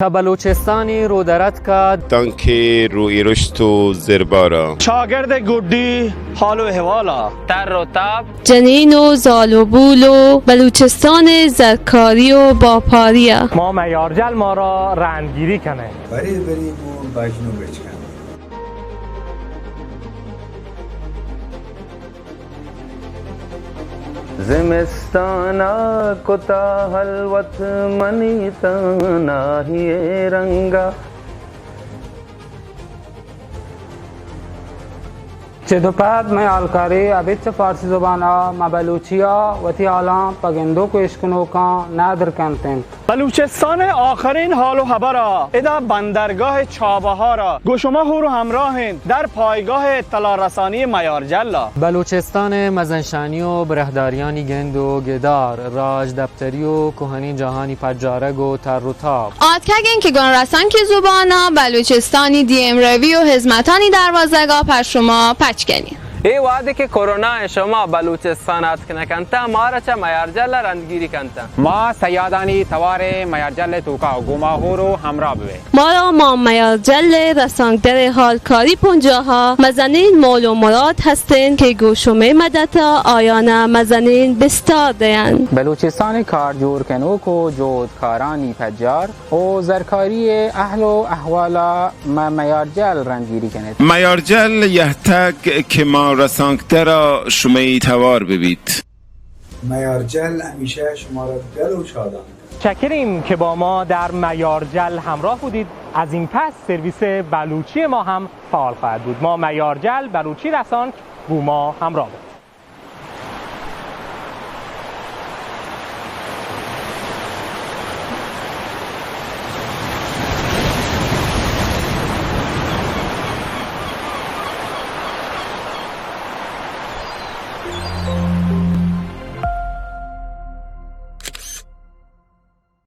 تا بلوچستانی رو درد کرد دانکه روی رشد و زربارا شاگرد گردی حال و احوالاں تر و تب جنین و زال و بول و بلوچستان زرکاری و باپاریه ما میارجل ما را رندگیری کنه بری بول بجنو بچکن زمستانا کتا حلوت منی تناہی رنگا چه دوپد میں ھالکاری ابیت فارسی زبان ما بلوچیا و ھوالاں پگندو کو اشکنو کا نادر کنتن بلوچستان آخرین حال و خبر ادا بندرگاه چابهارا گوشما رو همراهند در پایگاه اطلاع رسانی میارجل بلوچستان مزنشانی و برهداریانی گند و گدار راج دفتری و کهنی جهانی پجارگ و تر و تاب آتکگین که گون رسان که زبانا بلوچستانی دیم روی و حزمتانی دروازگاه پر شما پچکنی ای وعده که کرونا شما بلوچستانات کنکنتا ما را چه میارجل رندگیری کنتا ما سیادانی توار میارجل توکا و گماهو رو همراه بوه ما میارجل رسانگر ھالکاری بنجاہ مزنین مول و مراد هستند که گوشمه مدتا آیانه مزنین بستار دهند بلوچستان کار جور کنوک و جودکارانی پجار و زرکاری اهل و احوالاں ما میارجل رندگیری کنید میارجل یحتاج که ما رسانکده را شما توار ببید. میارجل همیشه شما را دل و شادان شکریم که با ما در میارجل همراه بودید. از این پس سرویس بلوچی ما هم فعال خواهد بود. ما میارجل بلوچی رسان با ما همراه بود.